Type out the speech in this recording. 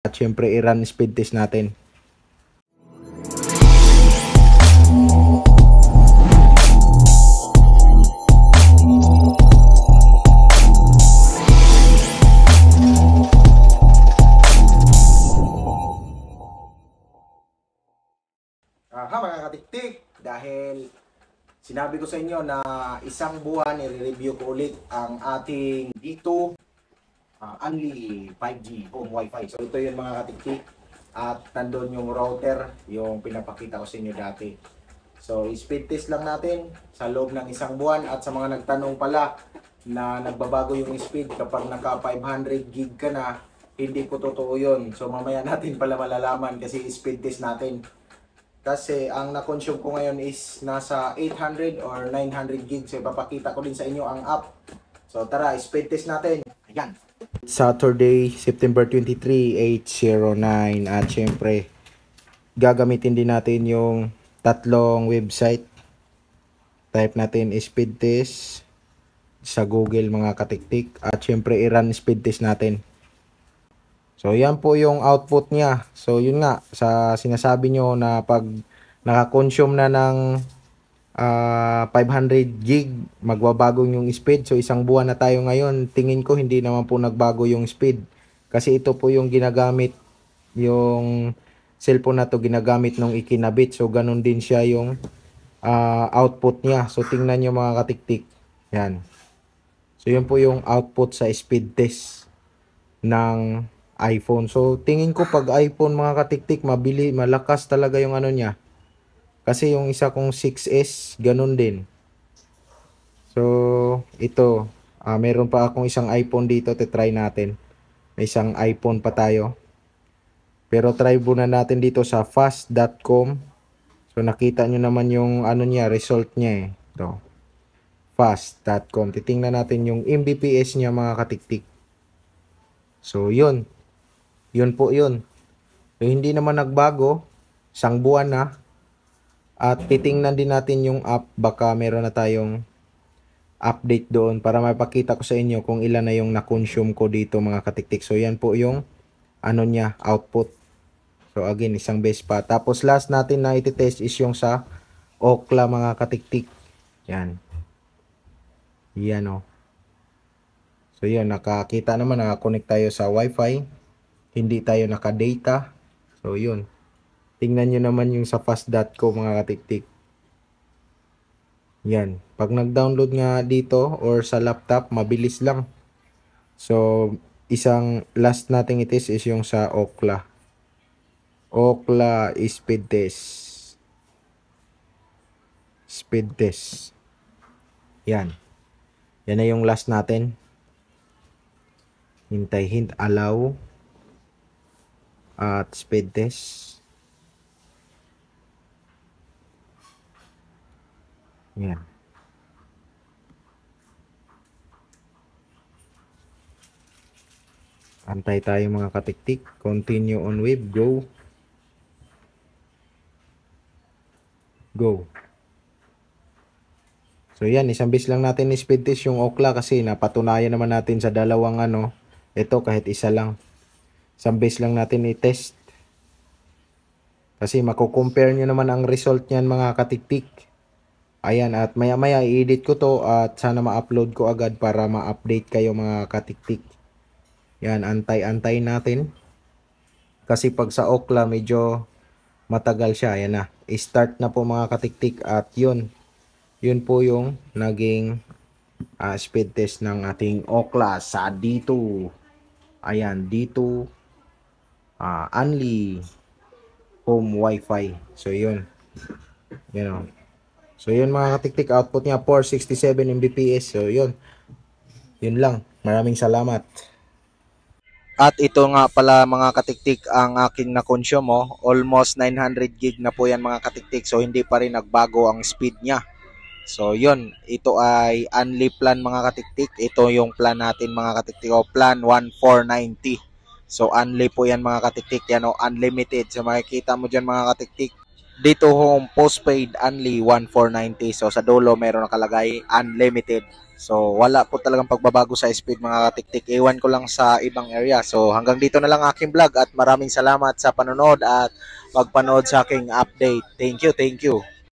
At syempre i-run speed test natin. Mga katiktik, dahil sinabi ko sa inyo na isang buwan i-review ko ulit ang ating dito Only 5G home wifi. So ito yung mga katiktik, at nandun yung router, yung pinapakita ko sa inyo dati. So speed test lang natin sa loob ng isang buwan. At sa mga nagtanong pala na nagbabago yung speed kapag naka 500 gig ka na, hindi ko totoo yun. So mamaya natin pala malalaman kasi speed test natin. Kasi ang na-consume ko ngayon is nasa 800 or 900 gigs. So ipapakita ko din sa inyo ang app. So tara, speed test natin. Ayan. Saturday, September 23, 8:09. At syempre, gagamitin din natin yung tatlong website. Type natin speed test sa Google mga katiktik. At syempre, i-run speed test natin. So, yan po yung output niya. So, yun nga, sa sinasabi nyo na pag naka-consume na ng 500 gig, magbabagong yung speed. So, isang buwan na tayo ngayon. Tingin ko hindi naman po nagbago yung speed. Kasi ito po yung ginagamit, yung cellphone na to ginagamit nung ikinabit. So, ganun din siya yung output niya. So, tingnan nyo mga katiktik. Yan. So, yun po yung output sa speed test ng iPhone. So, tingin ko pag iPhone mga katiktik, malakas talaga yung ano niya. Kasi yung isa kong 6S, ganun din. So, ito. Meron pa akong isang iPhone dito. Try natin. May isang iPhone pa tayo. Pero try muna natin dito sa fast.com. So, nakita nyo naman yung ano niya, result niya eh. Ito. Fast.com. Titingnan natin yung Mbps niya mga katiktik. So, yun. Yun po yun. So, hindi naman nagbago. Isang buwan na. At titingnan din natin yung app. Baka meron na tayong update doon para mapakita ko sa inyo kung ilan na yung na-consume ko dito mga katiktik. So, yan po yung ano niya, output. So, again, isang base pa. Tapos, last natin na iti-test is yung sa Ookla mga katiktik. Yan. Yan o. So, yun. Nakakita naman. Nakakonect tayo sa Wi-Fi. Hindi tayo naka-data. So, yun. Tingnan nyo naman yung sa fast.com mga katiktik. Yan. Pag nag-download nga dito or sa laptop, mabilis lang. So, isang last nating itis is yung sa Ookla. Ookla speed test. Speed test. Yan. Yan na yung last natin. Hintay, allow. At speed test. Yan. Antay tayo mga katiktik. Continue on web. Go. Go. So yan, isang bis lang natin speed test yung Ookla kasi napatunayan naman natin sa dalawang ano. Ito kahit isa lang. Isang base lang natin i-test. Kasi mako-compare nyo naman ang result niyan mga katiktik. Ayan, at maya-maya i-edit ko to at sana ma-upload ko agad para ma-update kayo mga katiktik. Yan, antay-antay natin. Kasi pag sa Ookla medyo matagal siya. Ayan na. I-start na po mga katiktik at yun. Yun po yung naging speed test ng ating Ookla sa dito. Ayan, dito. Only home wifi. So yun. You know. So yun mga katiktik, output niya 467 Mbps. So yun. Yun lang. Maraming salamat. At ito nga pala mga katiktik ang aking na-consume mo. Almost 900 gig na po yan mga katiktik. So hindi pa rin nagbago ang speed niya. So yun, ito ay only plan mga katiktik. Ito yung plan natin mga katiktik. O plan 1490. So, only po yan mga katiktik. Yan o, unlimited. So, makikita mo dyan mga katiktik. Dito home, postpaid, only 1490. So, sa dulo, meron nakalagay unlimited. So wala po talagang pagbabago sa speed mga katiktik. Iwan ko lang sa ibang area. So hanggang dito na lang aking vlog at maraming salamat sa panonood at pagpanood sa aking update. Thank you, thank you.